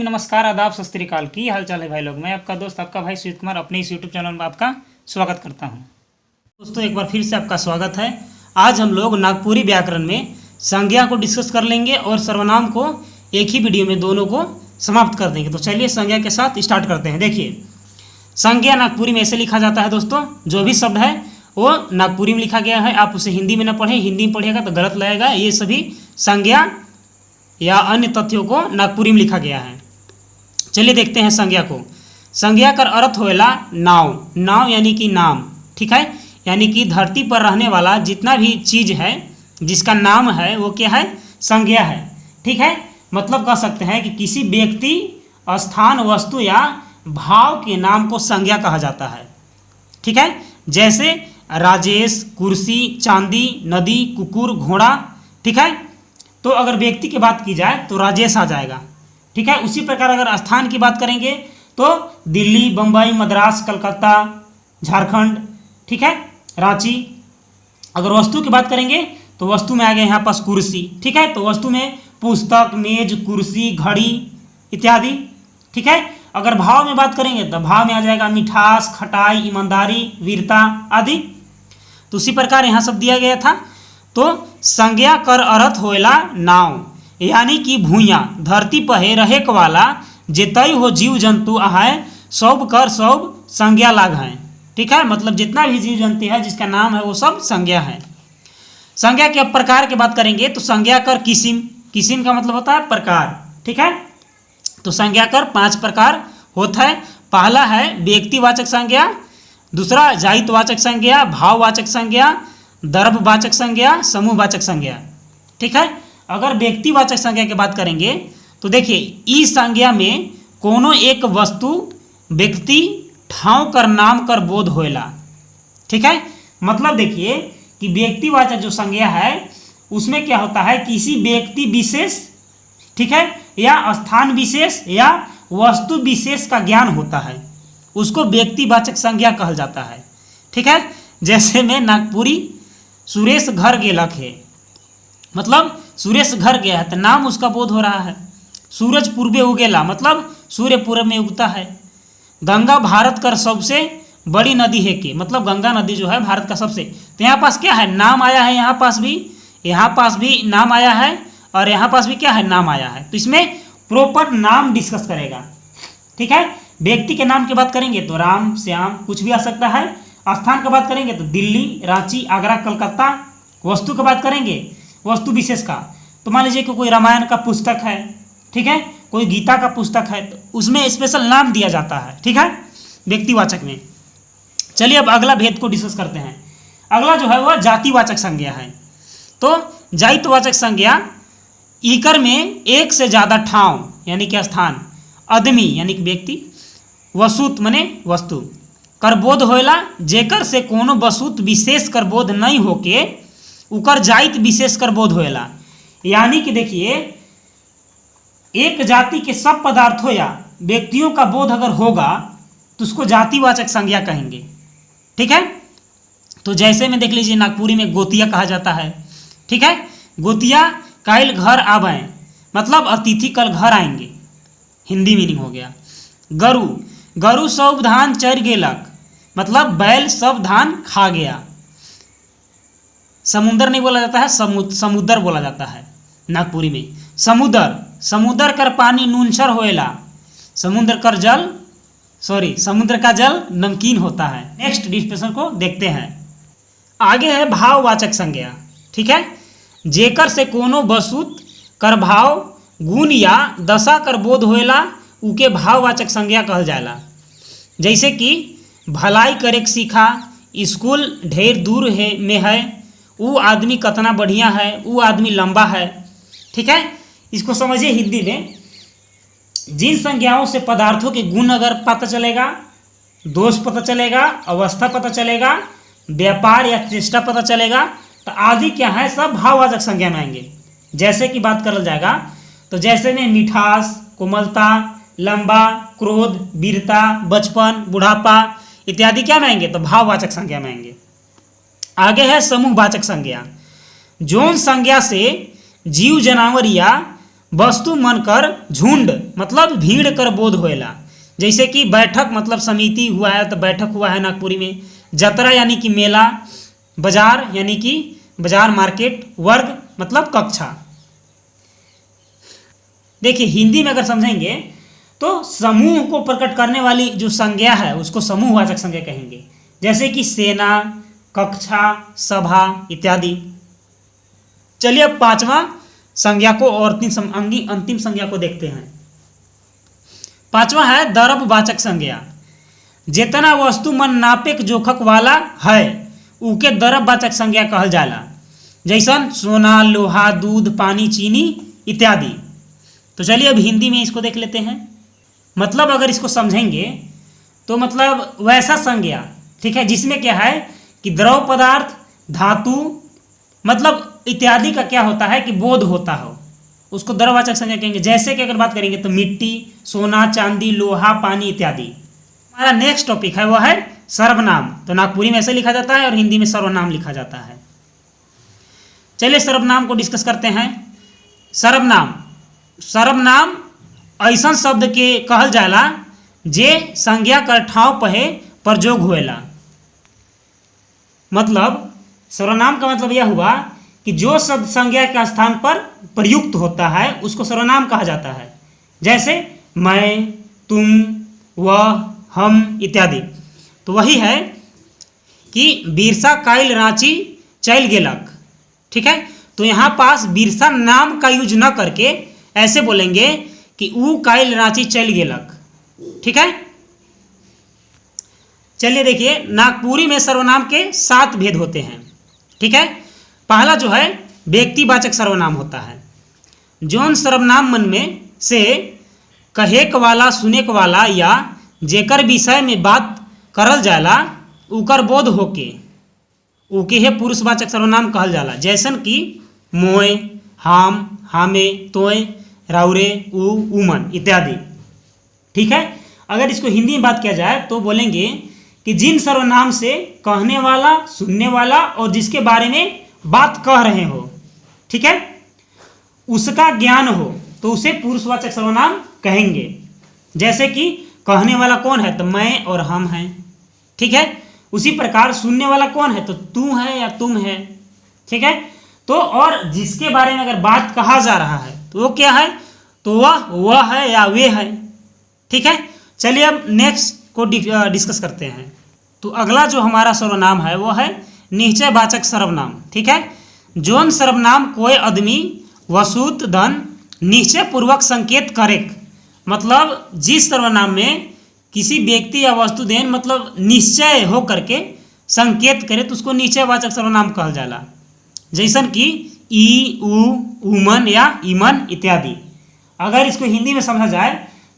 नमस्कार, आदाब, सत श्री अकाल। की हाल चाल है भाई लोग। मैं आपका दोस्त, आपका भाई सुजीत कुमार अपने इस यूट्यूब चैनल में आपका स्वागत करता हूं। दोस्तों, एक बार फिर से आपका स्वागत है। आज हम लोग नागपुरी व्याकरण में संज्ञा को डिस्कस कर लेंगे और सर्वनाम को एक ही वीडियो में दोनों को समाप्त कर देंगे। तो चलिए संज्ञा के साथ स्टार्ट करते हैं। देखिए, संज्ञा नागपुरी में ऐसे लिखा जाता है दोस्तों, जो भी शब्द है वो नागपुरी में लिखा गया है। आप उसे हिंदी में ना पढ़ें, हिंदी में पढ़िएगा तो गलत लगेगा। ये सभी संज्ञा या अन्य तथ्यों को नागपुरी में लिखा गया है। चलिए देखते हैं संज्ञा को। संज्ञा का अर्थ होएला नाव। नाव यानी कि नाम, ठीक है। यानी कि धरती पर रहने वाला जितना भी चीज है जिसका नाम है वो क्या है, संज्ञा है, ठीक है। मतलब कह सकते हैं कि किसी व्यक्ति, स्थान, वस्तु या भाव के नाम को संज्ञा कहा जाता है, ठीक है। जैसे राजेश, कुर्सी, चांदी, नदी, कुकुर, घोड़ा, ठीक है। तो अगर व्यक्ति की बात की जाए तो राजेश आ जाएगा, ठीक है। उसी प्रकार अगर स्थान की बात करेंगे तो दिल्ली, बम्बई, मद्रास, कलकत्ता, झारखंड, ठीक है, रांची। अगर वस्तु की बात करेंगे तो वस्तु में आ गया यहाँ पास कुर्सी, ठीक है। तो वस्तु में पुस्तक, मेज, कुर्सी, घड़ी इत्यादि, ठीक है। अगर भाव में बात करेंगे तो भाव में आ जाएगा मिठास, खटाई, ईमानदारी, वीरता आदि। तो उसी प्रकार यहाँ सब दिया गया था। तो संज्ञा कर अर्थ होएला नाव, यानी कि भूया धरती पहे रहेक वाला जेतई हो जीव जंतु आहाय सब कर सब संज्ञा लाग है, ठीक है। मतलब जितना भी जीव जंतु है जिसका नाम है वो सब संज्ञा है। संज्ञा के प्रकार की बात करेंगे तो संज्ञा कर किस्म, किस्म का मतलब होता है प्रकार, ठीक है। तो संज्ञा कर 5 प्रकार होता है। पहला है व्यक्तिवाचक संज्ञा, दूसरा जातिवाचक संज्ञा, भाववाचक संज्ञा, दर्भवाचक संज्ञा, समूहवाचक संज्ञा, ठीक है। अगर व्यक्तिवाचक संज्ञा की बात करेंगे तो देखिए, इस संज्ञा में कोनो एक वस्तु, व्यक्ति, ठाव कर नाम कर बोध होएला, ठीक है। मतलब देखिए कि व्यक्तिवाचक जो संज्ञा है उसमें क्या होता है, किसी व्यक्ति विशेष, ठीक है, या स्थान विशेष या वस्तु विशेष का ज्ञान होता है, उसको व्यक्तिवाचक संज्ञा कहा जाता है, ठीक है। जैसे में नागपुरी सुरेश घर गेलक है, मतलब सुरेश घर गया है तो नाम उसका बोध हो रहा है। सूरज पूर्वे उगेला, मतलब सूर्य पूर्व में उगता है। गंगा भारत का सबसे बड़ी नदी है कि, मतलब गंगा नदी जो है भारत का सबसे। तो यहाँ पास क्या है, नाम आया है, यहाँ पास भी नाम आया है और यहाँ पास भी क्या है, नाम आया है। तो इसमें प्रॉपर नाम डिस्कस करेगा, ठीक है। व्यक्ति के नाम की बात करेंगे तो राम, श्याम कुछ भी आ सकता है। स्थान की बात करेंगे तो दिल्ली, रांची, आगरा, कलकत्ता। वस्तु की बात करेंगे, वस्तु विशेष का, तो मान लीजिए कि कोई रामायण का पुस्तक है, ठीक है, कोई गीता का पुस्तक है, तो उसमें स्पेशल नाम दिया जाता है, ठीक है, व्यक्तिवाचक में। चलिए अब अगला भेद को डिस्कस करते हैं। अगला जो है वह जातिवाचक संज्ञा है। तो जातिवाचक संज्ञा इकर में एक से ज़्यादा ठाव यानी कि स्थान, आदमी यानी कि व्यक्ति, वसुत माने वस्तु, कर बोध होएला जेकर से कोनो वसुत विशेष कर बोध नहीं होके उकर जाति विशेष कर बोध होएला। यानी कि देखिए, एक जाति के सब पदार्थों या व्यक्तियों का बोध अगर होगा तो उसको जातिवाचक संज्ञा कहेंगे, ठीक है। तो जैसे में देख लीजिए, नागपुरी में गोतिया कहा जाता है, ठीक है। गोतिया काल घर आवे, मतलब अतिथि कल घर आएंगे, हिंदी मीनिंग हो गया। गरु, गरु सब धान चर गेलक, मतलब बैल सब धान खा गया। समुद्र नहीं बोला जाता है, समुद्र बोला जाता है नागपुरी में। समुद्र, समुद्र कर पानी नूनछर होएला, समुद्र का जल नमकीन होता है। नेक्स्ट डिस्कशन को देखते हैं। आगे है भाववाचक संज्ञा, ठीक है। जेकर से कोनो वस्तु कर भाव, गुण या दशा कर बोध होएला उके भाववाचक संज्ञा कहल जाला। जैसे कि भलाई करे सीखा, स्कूल ढेर दूर है में है, वो आदमी कितना बढ़िया है, वो आदमी लंबा है, ठीक है। इसको समझिए हिंदी में, जिन संज्ञाओं से पदार्थों के गुण अगर पता चलेगा, दोष पता चलेगा, अवस्था पता चलेगा, व्यापार या चेष्टा पता चलेगा, तो आदि क्या है, सब भाववाचक संज्ञा में आएंगे। जैसे कि बात करल जाएगा तो जैसे में मिठास, कोमलता, लंबा, क्रोध, वीरता, बचपन, बुढ़ापा इत्यादि क्या में आएंगे, तो भाववाचक संज्ञा में आएंगे। आगे है समूहवाचक संज्ञा। जोन संज्ञा से जीव, जानवर या वस्तु मन कर झुंड मतलब भीड़ कर बोध होएला। जैसे कि बैठक मतलब समिति हुआ है तो बैठक हुआ है नागपुरी में। जतरा यानी कि मेला, बाजार यानी कि बाजार मार्केट, वर्ग मतलब कक्षा। देखिए हिंदी में अगर समझेंगे तो समूह को प्रकट करने वाली जो संज्ञा है उसको समूहवाचक संज्ञा कहेंगे। जैसे कि सेना, कक्षा, सभा इत्यादि। चलिए अब पांचवा संज्ञा को और अंतिम संज्ञा को देखते हैं। पांचवा है दर्बवाचक संज्ञा। जितना वस्तु मन नापेक जोखक वाला है उके दर्बवाचक संज्ञा कहल जाला। जैसन सोना, लोहा, दूध, पानी, चीनी इत्यादि। तो चलिए अब हिंदी में इसको देख लेते हैं। मतलब अगर इसको समझेंगे तो मतलब वैसा संज्ञा, ठीक है, जिसमें क्या है कि द्रव पदार्थ, धातु मतलब इत्यादि का क्या होता है कि बोध होता हो, उसको दर्बवाचक संज्ञा कहेंगे। जैसे कि अगर बात करेंगे तो मिट्टी, सोना, चांदी, लोहा, पानी इत्यादि। हमारा नेक्स्ट टॉपिक है वो है सर्वनाम। तो नागपुरी में ऐसे लिखा जाता है और हिंदी में सर्वनाम लिखा जाता है। चलिए सर्वनाम को डिस्कस करते हैं। सर्वनाम ऐसा शब्द के कहल जाला जे संज्ञा कर ठाव पहे प्रयोग होएला। मतलब सर्वनाम का मतलब यह हुआ कि जो शब्द संज्ञा के स्थान पर प्रयुक्त होता है उसको सर्वनाम कहा जाता है। जैसे मैं, तुम, वह, हम इत्यादि। तो वही है कि बिरसा काइल रांची चल गेलक। ठीक है, तो यहाँ पास बिरसा नाम का यूज न करके ऐसे बोलेंगे कि ऊ काइल रांची चल गेलक। ठीक है, चलिए देखिए नागपुरी में सर्वनाम के 7 भेद होते हैं। ठीक है, पहला जो है व्यक्तिवाचक सर्वनाम होता है। जौन सर्वनाम मन में से कहेक वाला, सुनेक वाला या जेकर विषय में बात करल जाला उकर बोध होके उके है पुरुषवाचक सर्वनाम कहल जाला। जैसन कि मोय, हम, हामे, तोय, राउरे, उ, उमन इत्यादि। ठीक है, अगर इसको हिंदी में बात किया जाए तो बोलेंगे कि जिन सर्वनाम से कहने वाला, सुनने वाला और जिसके बारे में बात कह रहे हो, ठीक है, उसका ज्ञान हो तो उसे पुरुषवाचक सर्वनाम कहेंगे। जैसे कि कहने वाला कौन है तो मैं और हम हैं। ठीक है, उसी प्रकार सुनने वाला कौन है तो तू है या तुम है। ठीक है, तो और जिसके बारे में अगर बात कहा जा रहा है तो वो क्या है तो वह है या वे है। ठीक है, चलिए अब नेक्स्ट को डिस्कस करते हैं। तो अगला जो हमारा सर्वनाम है वो है निश्चयवाचक सर्वनाम। ठीक है, जौन सर्वनाम कोई आदमी वस्तु धन निश्चय पूर्वक संकेत करे। मतलब जिस सर्वनाम में किसी व्यक्ति या वस्तु देन मतलब निश्चय हो करके संकेत करे तो उसको निश्चयवाचक सर्वनाम कहल जाला। जैसन कि ई, उ, उमन या इमन इत्यादि। अगर इसको हिंदी में समझा जाए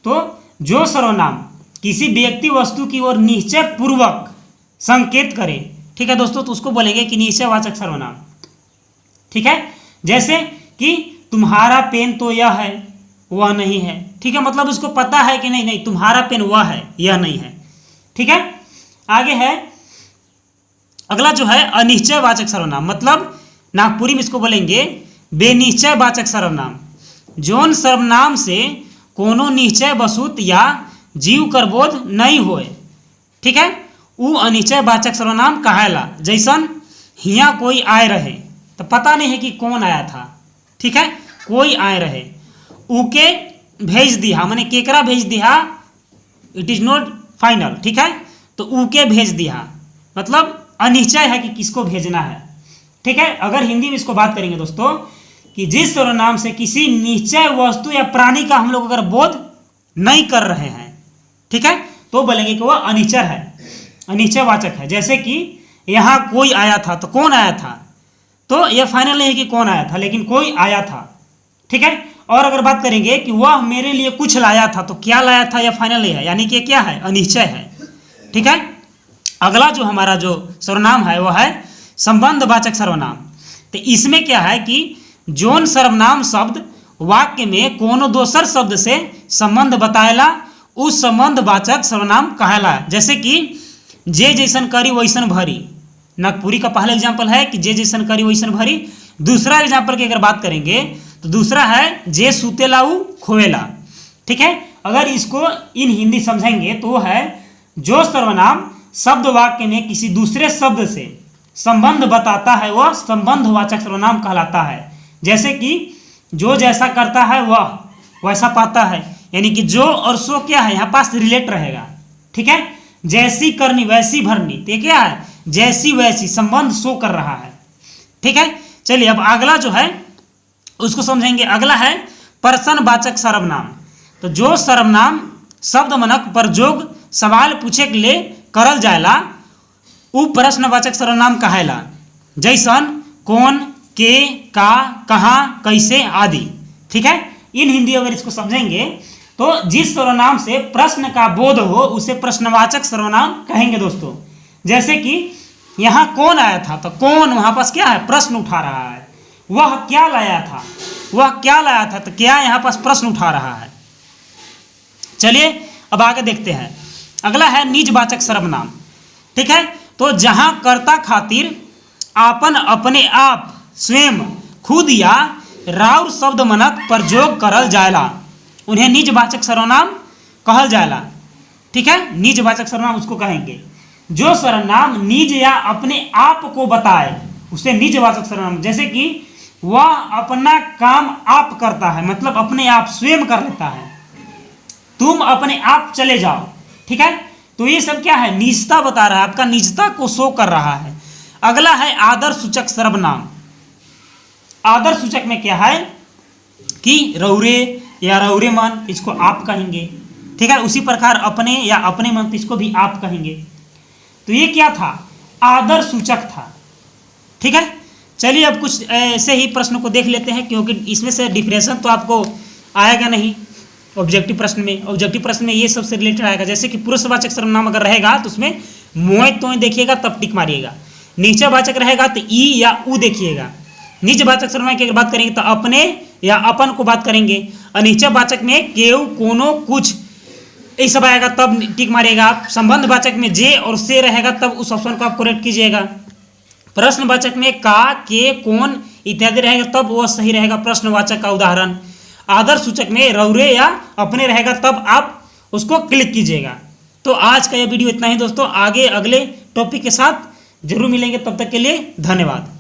तो जो सर्वनाम किसी व्यक्ति वस्तु की ओर निश्चय पूर्वक संकेत करे, ठीक है दोस्तों, तो उसको बोलेंगे कि निश्चयवाचक सर्वनाम। ठीक है, जैसे कि तुम्हारा पेन तो यह है, वह नहीं है। ठीक है, मतलब उसको पता है कि नहीं तुम्हारा पेन वह है, यह नहीं है। ठीक है, आगे है अगला जो है अनिश्चयवाचक सर्वनाम। मतलब नागपुरी में इसको बोलेंगे बेनिश्चयवाचक सर्वनाम। जौन सर्वनाम से कोनो निश्चय वस्तु या जीव कर बोध नहीं होए, ठीक है, उ अनिश्चयवाचक सर्वनाम कहेला। जैसन हिया कोई आए रहे तो पता नहीं है कि कौन आया था। ठीक है, कोई आए रहे, उके भेज दिया माने केकरा भेज दिया, इट इज नॉट फाइनल। ठीक है, तो उके भेज दिया मतलब अनिश्चय है कि किसको भेजना है। ठीक है, अगर हिंदी में इसको बात करेंगे दोस्तों कि जिस सर्वनाम से किसी निश्चय वस्तु या प्राणी का हम लोग अगर बोध नहीं कर रहे हैं, ठीक है, तो बोलेंगे कि वह अनिश्चय है, अनिश्चयवाचक है। जैसे कि यहाँ कोई आया था तो कौन आया था, तो यह फाइनल नहीं है कि कौन आया था, लेकिन कोई आया था। ठीक है, और अगर बात करेंगे कि वह मेरे लिए कुछ लाया था तो क्या लाया था, यह फाइनल नहीं है, यानी कि क्या है, अनिश्चय है। ठीक है, अगला जो हमारा जो सर्वनाम है वह है संबंधवाचक सर्वनाम। तो इसमें क्या है कि जौन सर्वनाम शब्द वाक्य में कोनो दोसर शब्द से संबंध बताएला उस संबंधवाचक सर्वनाम कहेला। जैसे कि जे जैसन करी वैसन भरी, नागपुरी का पहला एग्जाम्पल है कि जे जैसन करी वैसन भरी। दूसरा एग्जाम्पल की अगर बात करेंगे तो दूसरा है जे सुतेलाऊ खोवेला। ठीक है, अगर इसको इन हिंदी समझेंगे तो वो है जो सर्वनाम शब्द वाक्य में किसी दूसरे शब्द से संबंध बताता है वह संबंधवाचक सर्वनाम कहलाता है। जैसे कि जो जैसा करता है वह वैसा पाता है, यानी कि जो और सो क्या है यहाँ पास रिलेट रहेगा। ठीक है, जैसी करनी वैसी भरनी, तो ये क्या है जैसी वैसी संबंध शो कर रहा है। ठीक है, चलिए अब अगला जो है उसको समझेंगे। अगला है प्रश्नवाचक सर्वनाम। तो जो सर्वनाम शब्द मनक पर जोग सवाल पूछे के लिए करल जाएला उ प्रश्नवाचक सर्वनाम कहेला। जैसन कौन, के, का, कहाँ, कैसे आदि। ठीक है, इन हिंदी अगर इसको समझेंगे तो जिस सर्वनाम से प्रश्न का बोध हो उसे प्रश्नवाचक सर्वनाम कहेंगे दोस्तों। जैसे कि यहाँ कौन आया था, तो कौन वहां पास क्या है प्रश्न उठा रहा है। वह क्या लाया था, वह क्या लाया था, तो क्या यहाँ पास प्रश्न उठा रहा है। चलिए अब आगे देखते हैं। अगला है निजवाचक सर्वनाम। ठीक है, तो जहां कर्ता खातिर आपन अपने आप स्वयं खुद या राउर शब्द मनक पर जोग करल जाएला उन्हें निजवाचक सर्वनाम कहल जाएला। ठीक है, निजवाचक सर्वनाम उसको कहेंगे जो सर्वनाम निज या अपने आप को बताए उसे निजवाचक सर्वनाम। जैसे कि वह अपना काम आप करता है, मतलब अपने आप स्वयं कर लेता है। तुम अपने आप चले जाओ। ठीक है, तो ये सब क्या है निजता बता रहा है, आपका निजता को शो कर रहा है। अगला है आदर सूचक सर्वनाम। आदर सूचक में क्या है कि रौरे या रौरे मन, इसको आप कहेंगे। ठीक है, उसी प्रकार अपने या अपने मन, इसको भी आप कहेंगे। तो ये क्या था आदर सूचक था। ठीक है, चलिए अब कुछ ऐसे ही प्रश्न को देख लेते हैं, क्योंकि इसमें से डिफरेंशन तो आपको आएगा नहीं ऑब्जेक्टिव प्रश्न में। ऑब्जेक्टिव प्रश्न में ये सबसे रिलेटेड आएगा। जैसे कि पुरुषवाचक सर्वनाम अगर रहेगा तो उसमें मोए तोय देखिएगा तब टिक मारिएगा। नीचवाचक रहेगा तो ई या उ देखिएगा। निजवाचक सर्वनाम की अगर बात करेंगे तो अपने या अपन को बात करेंगे। अनिश्चयवाचक में केव, कोनो, कुछ ये सब आएगा तब टिक मारिएगा आप। संबंधवाचक में जे और से रहेगा तब उस ऑप्शन को आप करेक्ट कीजिएगा। प्रश्नवाचक में का, के, कौन इत्यादि रहेगा तब वह सही रहेगा प्रश्नवाचक का उदाहरण। आदर सूचक में रौरे या अपने रहेगा तब आप उसको क्लिक कीजिएगा। तो आज का यह वीडियो इतना ही दोस्तों, आगे अगले टॉपिक के साथ जरूर मिलेंगे, तब तक के लिए धन्यवाद।